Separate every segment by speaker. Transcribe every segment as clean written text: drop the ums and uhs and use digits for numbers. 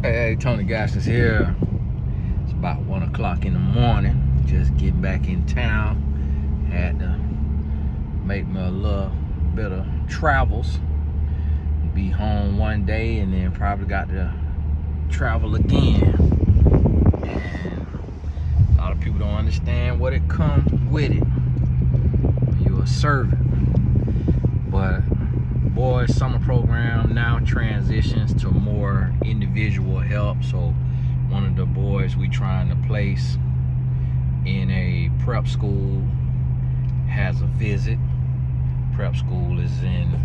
Speaker 1: Hey, Tony Gash is here. It's about 1 o'clock in the morning. Just getting back in town. Had to make me a little bit of travels. Be home one day and then probably got to travel again. And a lot of people don't understand what it comes with it when you're a servant. But boys, summer program now transitions to more individual help. So one of the boys we trying to place in a prep school has a visit. Prep school is in,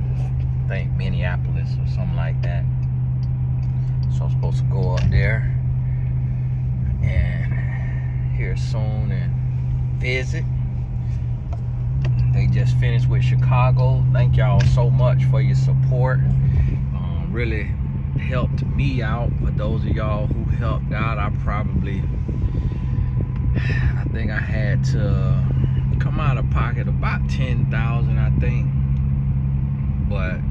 Speaker 1: I think, Minneapolis or something like that. So I'm supposed to go up there and here soon and visit. They just finished with Chicago. Thank y'all so much for your support. Really helped me out. For those of y'all who helped out, I think I had to come out of pocket about $10,000, I think. But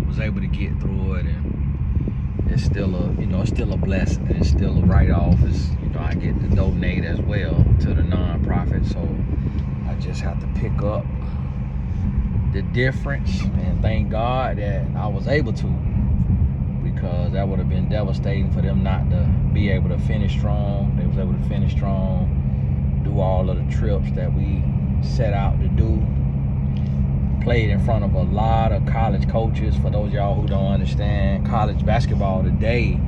Speaker 1: was able to get through it, and it's still it's still a blessing. It's still a write-off. It's I get to donate as well to the nonprofit. So I just have to pick up the difference and thank God that I was able to, because that would have been devastating for them not to be able to finish strong. They was able to finish strong, do all of the trips that we set out to do. Played in front of a lot of college coaches. For those of y'all who don't understand, college basketball today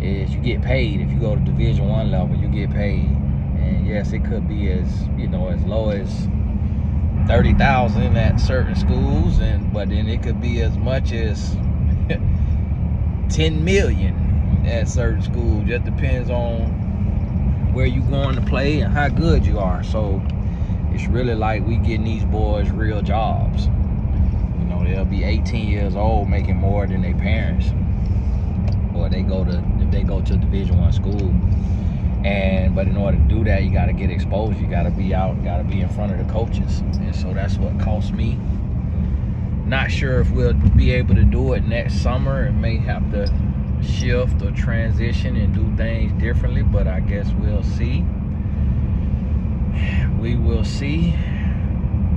Speaker 1: is you get paid. If you go to Division I level, you get paid. And yes, it could be as as low as $30,000 at certain schools, but then it could be as much as $10 million at certain schools. Just depends on where you going to play and how good you are. So it's really like we getting these boys real jobs. They'll be 18 years old making more than their parents, or if they go to Division I school. But in order to do that, you got to get exposure. You got to be out, got to be in front of the coaches. And so that's what cost me. Not sure if we'll be able to do it next summer. It may have to shift or transition and do things differently, but I guess we'll see. We will see.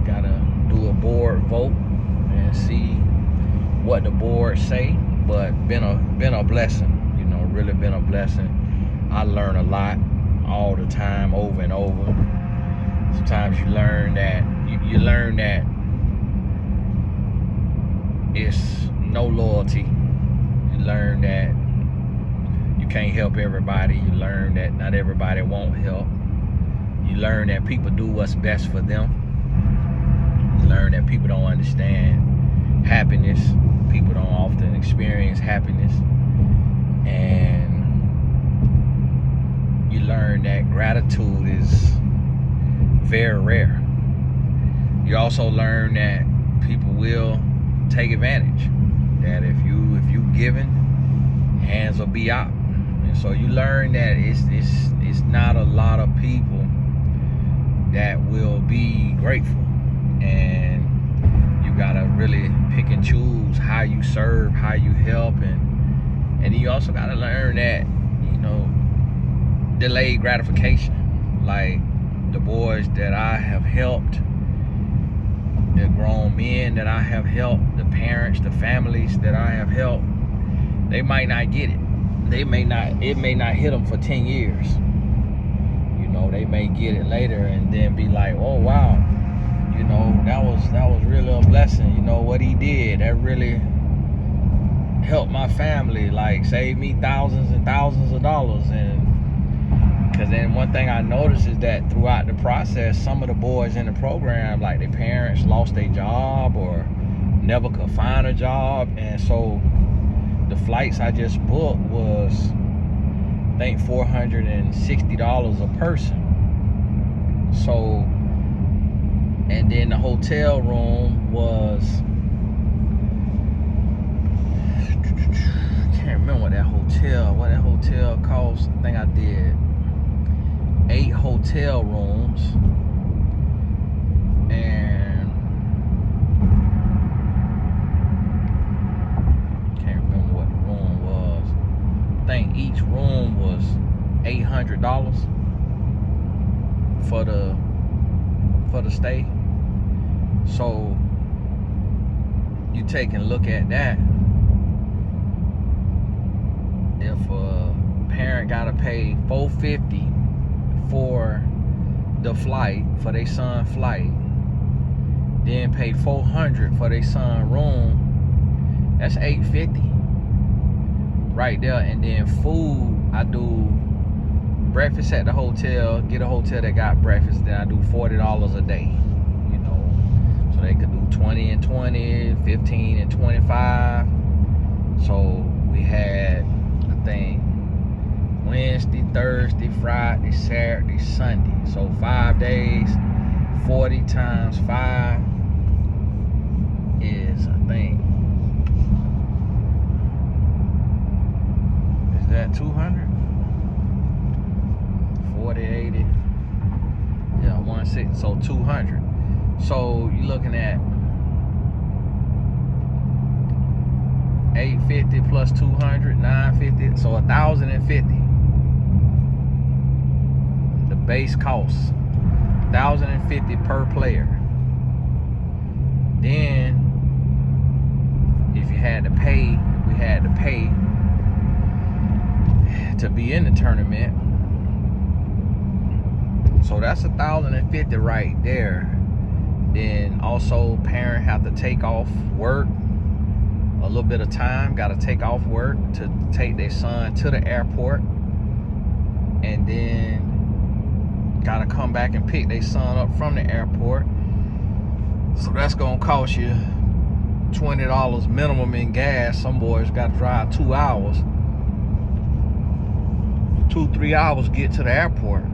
Speaker 1: Got to do a board vote and see what the board say. But been a blessing. Really been a blessing. I learn a lot all the time, over and over. Sometimes you learn that it's no loyalty. You learn that you can't help everybody. You learn that not everybody won't help. You learn that people do what's best for them. You learn that people don't understand happiness. People don't often experience happiness. And you learn that gratitude is very rare. You also learn that people will take advantage. That if you giving, hands will be out. And so you learn that it's not a lot of people that will be grateful. And you gotta really pick and choose how you serve, how you help, and you also gotta learn that delayed gratification. Like the boys that I have helped, the grown men that I have helped, the parents, the families that I have helped, they might not get it. It may not hit them for 10 years. They may get it later and then be like, oh wow, that was really a blessing. What he did, that really helped my family, like saved me thousands and thousands of dollars. And because then one thing I noticed is that throughout the process, some of the boys in the program, like their parents lost their job or never could find a job. And so the flights I just booked was, I think, $460 a person. So, and then the hotel room was, I can't remember what that hotel cost. I think I did 8 hotel rooms, and can't remember what the room was. think each room was $800 for the stay. So you take and look at that. If a parent gotta pay $450 for the flight, for their son flight, then pay $400 for their son room, that's $850 right there. And then food, I do breakfast at the hotel, get a hotel that got breakfast, then I do $40 a day, you know, so they could do 20 and 20, 15 and 25. So we had, I think, Wednesday, Thursday, Friday, Saturday, Sunday. So 5 days, 40 times 5 is, I think, is that 200? 40, 80, yeah, 160, so 200. So you're looking at 850 plus 200, 950, so 1,050. The base cost, 1,050 per player. Then, if you had to pay, we had to pay to be in the tournament. So that's 1,050 right there. Then also parent have to take off work a little bit of time, got to take off work to take their son to the airport, and then got to come back and pick their son up from the airport. So that's gonna cost you $20 minimum in gas. Some boys got to drive 2 hours, 2-3 hours to get to the airport.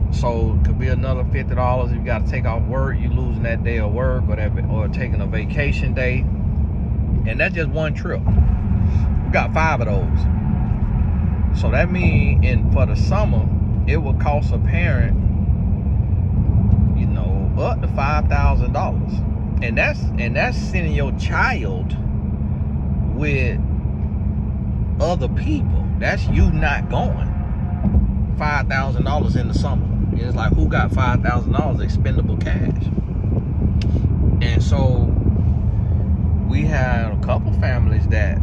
Speaker 1: So it could be another $50 if you got to take off work. You losing that day of work, or taking a vacation day. And that's just one trip. We got 5 of those. So that means for the summer, it will cost a parent, you know, up to $5,000. And that's sending your child with other people. That's you not going. $5,000 in the summer. It's like, who got $5,000 expendable cash? And so we had a couple families that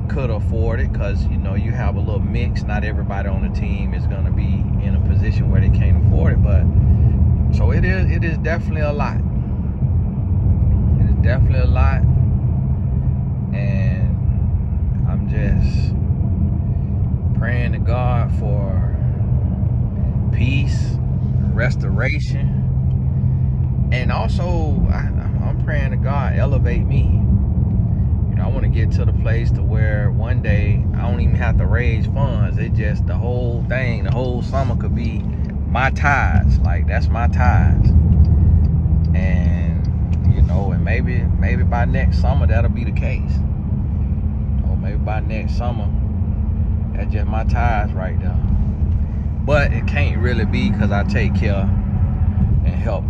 Speaker 1: could afford it, because you know you have a little mix. Not everybody on the team is going to be in a position where they can't afford it, but so it is definitely a lot. It is definitely a lot, and I'm just praying to God for peace, restoration, and also I'm praying to God elevate me. You know, I want to get to the place to where one day I don't even have to raise funds. It just, the whole thing, the whole summer could be my tithes. Like, that's my tithes. And you know, and maybe by next summer that'll be the case. Or maybe by next summer that's just my tithes right there. But it can't really be, because I take care and help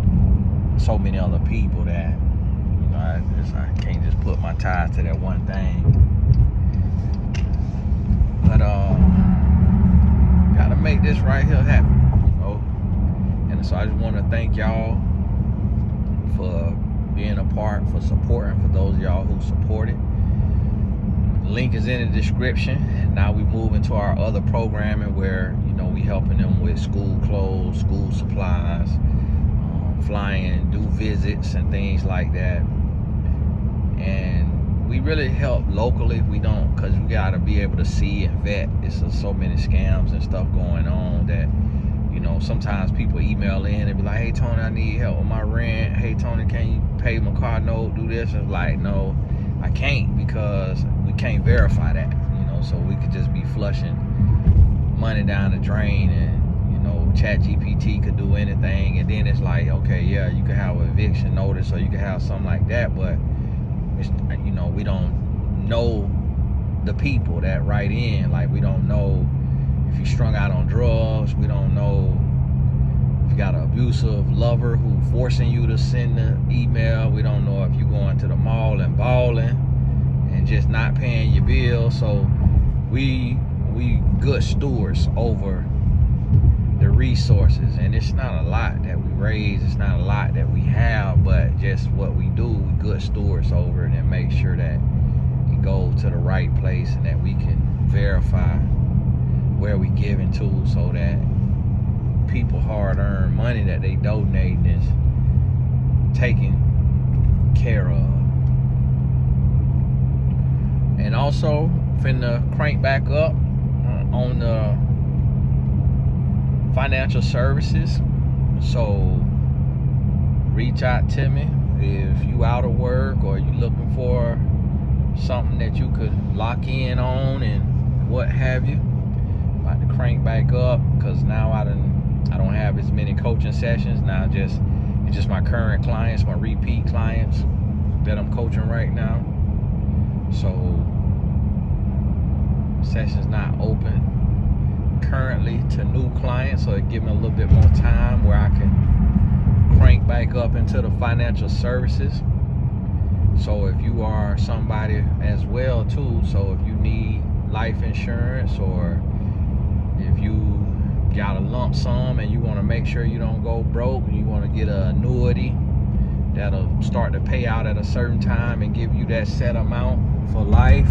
Speaker 1: so many other people that, you know, I can't just put my ties to that one thing. But gotta make this right here happen, you know. And so I just want to thank y'all for being a part, for supporting, for those of y'all who supported. Link is in the description. And now we move into our other programming where, you know, we helping them with school clothes, school supplies, flying, do visits and things like that. And we really help locally. We don't, because we got to be able to see and vet. It's so many scams and stuff going on that, you know, sometimes people email in and be like, hey Tony, I need help with my rent. Hey Tony, can you pay my car note, do this? And it's like, no, I can't, because we can't verify that, you know. So we could just be flushing money down the drain, and you know, ChatGPT could do anything. And then it's like, okay, yeah, you could have an eviction notice, or you could have something like that, but it's, you know, we don't know the people that write in. Like, we don't know if you're strung out on drugs. We don't know if you got an abusive lover who forcing you to send the email. We don't know if you're going to the mall and balling and just not paying your bill. So we we good stewards over the resources, and it's not a lot that we raise, it's not a lot that we have, but just what we do, we good stewards over it and make sure that it goes to the right place and that we can verify where we giving to, so that people hard-earned money that they donating is taken care of. And also finna crank back up on the financial services, so reach out to me if you out of work or you looking for something that you could lock in on and what have you. About to crank back up because now I don't have as many coaching sessions now. It's just my current clients, my repeat clients that I'm coaching right now. So sessions not open currently to new clients, so it give me a little bit more time where I can crank back up into the financial services. So if you are somebody as well too, so if you need life insurance, or if you got a lump sum and you want to make sure you don't go broke, and you want to get an annuity that'll start to pay out at a certain time and give you that set amount for life,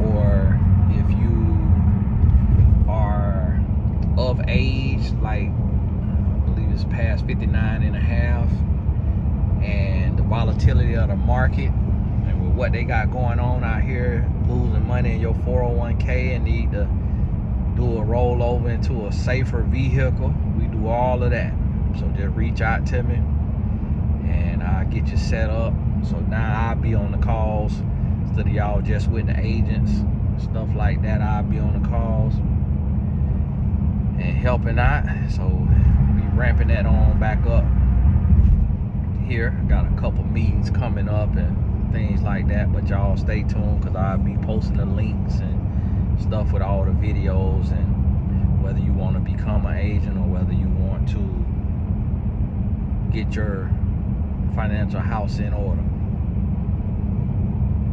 Speaker 1: or if you are of age, like I believe it's past 59 and a half, and the volatility of the market and with what they got going on out here, losing money in your 401k and need to do a rollover into a safer vehicle, we do all of that. So just reach out to me and I'll get you set up. So now I'll be on the calls instead of y'all just with the agents, stuff like that. I'll be on the calls and helping out. So we ramping that on back up here. Got a couple meetings coming up and things like that, but y'all stay tuned because I'll be posting the links and stuff with all the videos, and whether you want to become an agent or whether you want to get your financial house in order.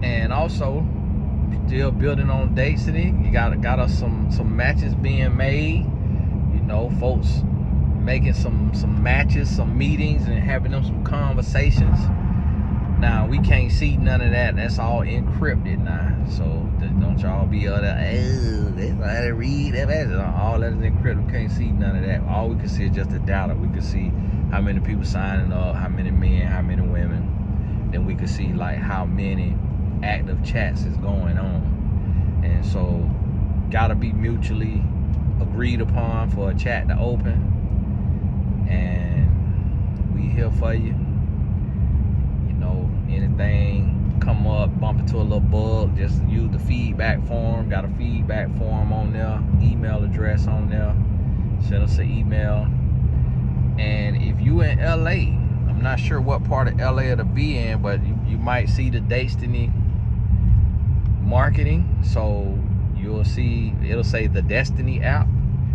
Speaker 1: And also still building on Destiny. You got us some matches being made, you know, folks making some matches, some meetings, and having them some conversations. Now we can't see none of that. That's all encrypted now. So don't y'all be other, oh, they try to read that message. All that is encrypted. We can't see none of that. All we can see is just the data. We can see how many people signing up, how many men, how many women. Then we can see like how many active chats is going on. And so gotta be mutually agreed upon for a chat to open. And we here for you. Anything come up, bump into a little bug, just use the feedback form. Got a feedback form on there, email address on there. Send us an email. And if you in LA, I'm not sure what part of LA it'll be in, but you might see the Destiny marketing. So you'll see, it'll say the Destiny app,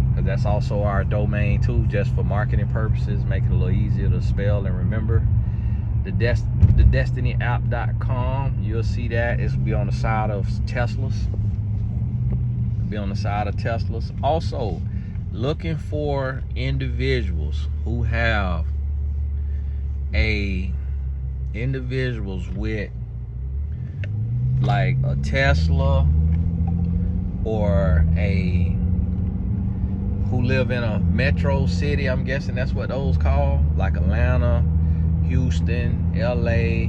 Speaker 1: because that's also our domain too, just for marketing purposes, make it a little easier to spell and remember. The destinyapp.com, you'll see that. It'll be on the side of Teslas. Also, looking for individuals who have individuals with like a Tesla, or who live in a metro city. I'm guessing that's what those call, like Atlanta, Houston, LA,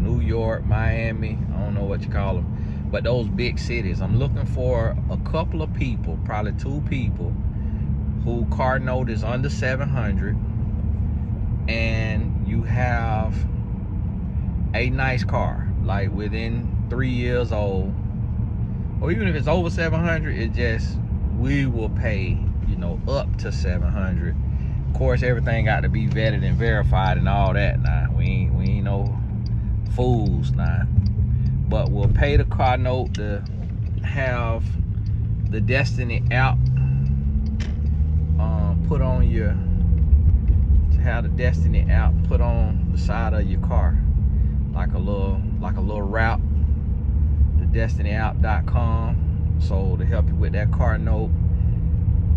Speaker 1: New York, Miami. I don't know what you call them, but those big cities. I'm looking for a couple of people, probably 2 people, who car note is under 700, and you have a nice car, like within 3 years old, or even if it's over 700, it just, we will pay, up to 700. Of course, everything got to be vetted and verified and all that. Now we ain't no fools now, but we'll pay the car note to have the Destiny app put on the side of your car, like a little route. The destinyapp.com. so to help you with that car note.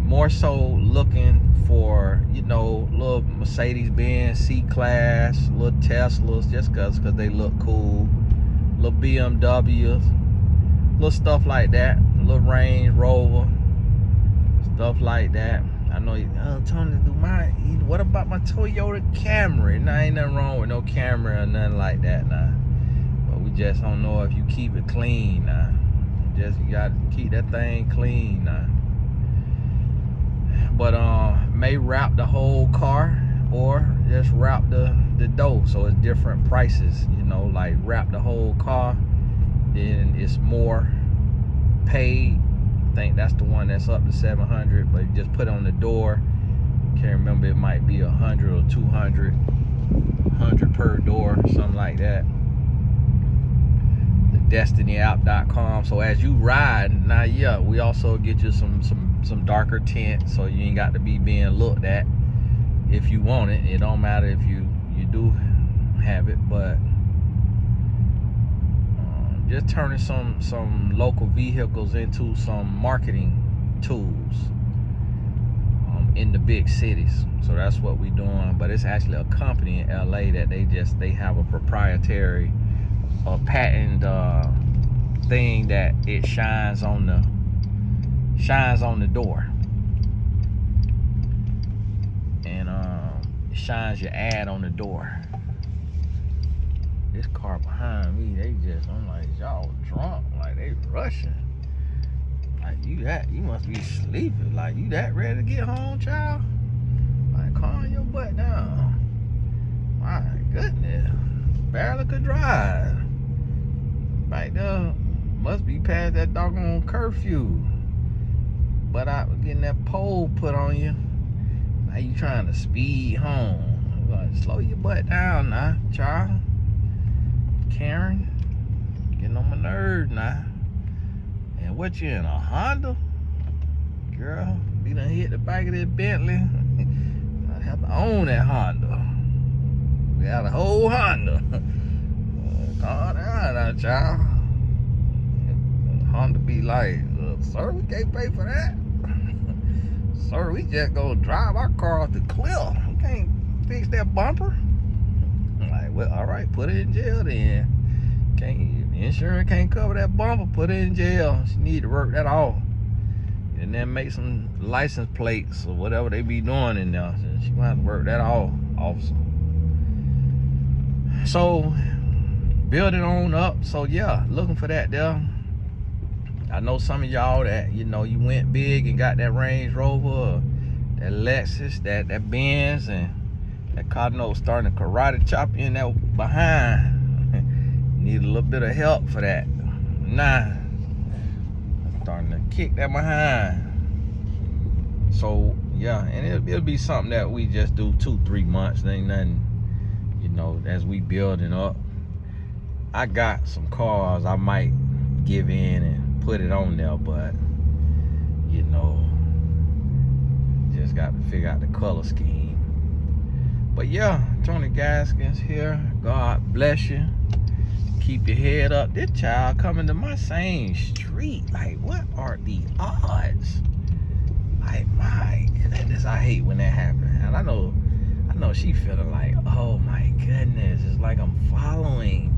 Speaker 1: More so looking for, little Mercedes-Benz C-Class, little Teslas, just cause they look cool, little BMWs, little stuff like that, little Range Rover, stuff like that. I know Tony, what about my Toyota Camry? Nah, ain't nothing wrong with no Camry or nothing like that now. But we just don't know if you keep it clean now. You gotta keep that thing clean now. But may wrap the whole car or just wrap the door, so it's different prices, like wrap the whole car, then it's more paid. I think that's the one that's up to $700, but you just put it on the door. Can't remember, it might be 100 or 200, 100 per door, something like that. The DestinyApp.com. So as you ride, now we also get you some darker tint, so you ain't got to be being looked at if you want it. It don't matter if you do have it, but just turning some local vehicles into some marketing tools in the big cities. So that's what we're doing. But it's actually a company in LA that they have a proprietary patent thing that it shines on the door, and it shines your ad on the door. This car behind me, I'm like, y'all drunk, like they rushing. Like you must be sleeping. Like you that ready to get home, child? Like calm your butt down. My goodness, barely could drive. Right there, must be past that doggone curfew. But I was getting that pole put on you. Now you trying to speed home. Like, slow your butt down now, child. Karen, getting on my nerves now. And what you in, a Honda? Girl, you done hit the back of that Bentley. I have to own that Honda. We got a whole Honda. Calm down now, child. Honda be like, sir, we can't pay for that. Sir, we just gonna drive our car off the cliff. We can't fix that bumper. I'm like, well, all right, put it in jail then. Insurance can't cover that bumper, put it in jail. She need to work that off. And then make some license plates or whatever they be doing in there. She gonna have to work that off, officer. So, build it on up. So yeah, looking for that there. I know some of y'all that, you went big and got that Range Rover, or that Lexus, that Benz, and that car note starting to karate chop in that behind. Need a little bit of help for that. Nah, I'm starting to kick that behind. So yeah, and it'll be something that we just do 2-3 months. There ain't nothing, as we building up. I got some cars I might give in and put it on there, but just got to figure out the color scheme. But yeah, Tony Gaskins here. God bless you. Keep your head up. This child coming to my same street. Like, what are the odds? Like, my goodness, I hate when that happens. And I know she feeling like, oh my goodness, it's like I'm following.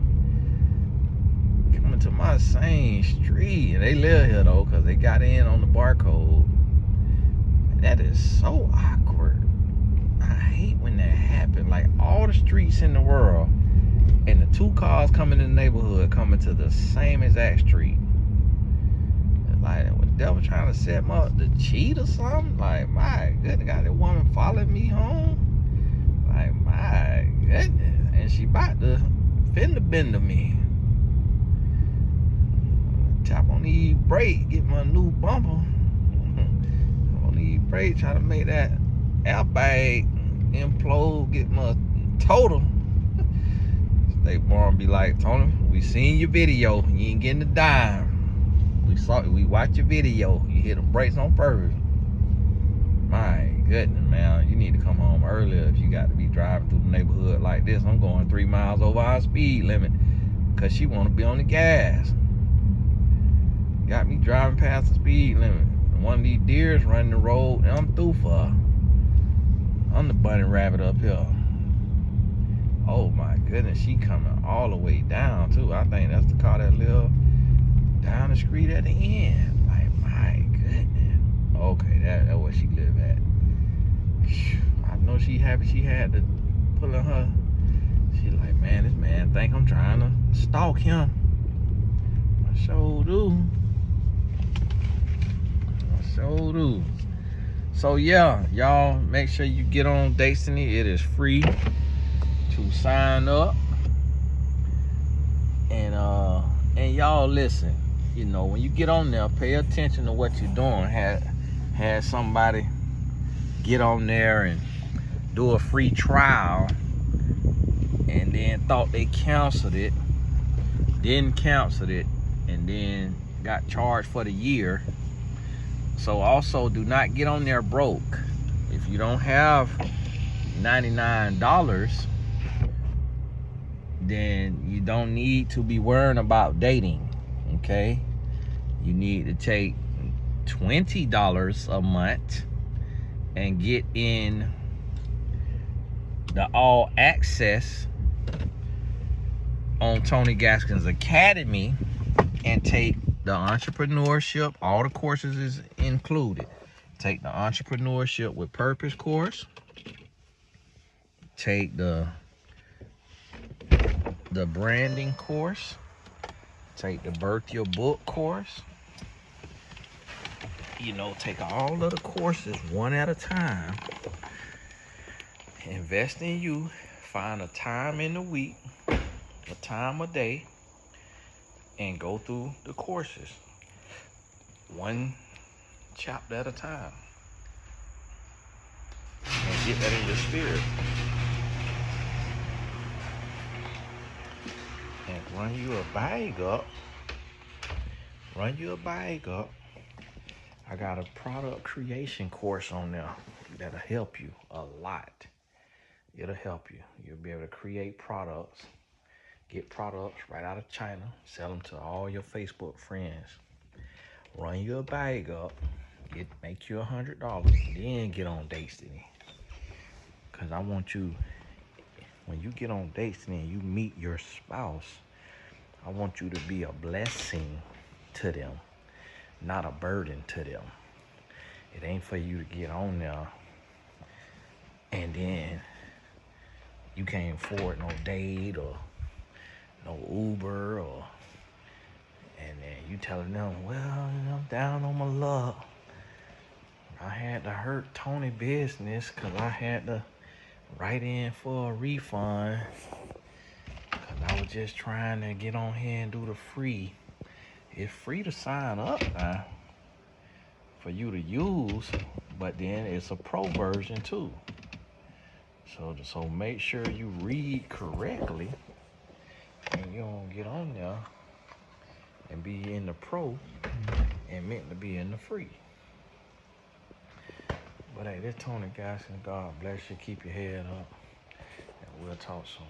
Speaker 1: Coming to my same street. And they live here though, because they got in on the barcode. And that is so awkward. I hate when that happens. Like, all the streets in the world, and the 2 cars coming in the neighborhood coming to the same exact street. Like, the devil trying to set me up to cheat or something? Like, my goodness, got that woman following me home? Like, my goodness. And she about to fender bender me. Tap on the brake, get my new bumper. On the brake, try to make that airbag implode, get my total. State Farm be like, Tony, we seen your video. You ain't getting a dime. We watched your video. You hit them brakes on purpose. My goodness, man. You need to come home earlier if you got to be driving through the neighborhood like this. I'm going 3 miles over our speed limit because she want to be on the gas. Got me driving past the speed limit. One of these deers running the road, and I'm through for her. I'm the bunny rabbit up here. Oh my goodness, she coming all the way down too. I think that's the car that live down the street at the end. Like, my goodness. Okay, that's where she live at. I know she happy she had to pull in her. She like, man, this man think I'm trying to stalk him. I sure do. I sure do. So yeah, y'all make sure you get on Destiny. It is free to sign up. And y'all listen, you know, when you get on there, pay attention to what you're doing. Had somebody get on there and do a free trial and then thought they canceled it, didn't cancel it, and then got charged for the year. So also do not get on there broke. If you don't have $99, then you don't need to be worrying about dating, okay? You need to take $20 a month and get in the all access on Tony Gaskins Academy and take the entrepreneurship. All the courses is included. Take the entrepreneurship with purpose course. Take the branding course. Take the birth your book course. You know, take all of the courses one at a time. Invest in you. Find a time in the week, a time a day, and go through the courses one chapter at a time. And get that in your spirit. And run you a bag up. I got a product creation course on there that'll help you a lot. It'll help you. You'll be able to create products, get products right out of China, sell them to all your Facebook friends. Run your bag up, make you $100, then get on Destiny. Cause I want you, when you get on Destiny and you meet your spouse, I want you to be a blessing to them, not a burden to them. It ain't for you to get on there and then you can't afford no date or no Uber and then you telling them, well, I'm down on my luck. I had to hurt Tony business because I had to write in for a refund because I was just trying to get on here and do the free. It's free to sign up now for you to use, but then it's a pro version too. So make sure you read correctly and you don't get on there and be in the pro and meant to be in the free. But hey, this Tony Gaskins, God bless you. Keep your head up. And we'll talk soon.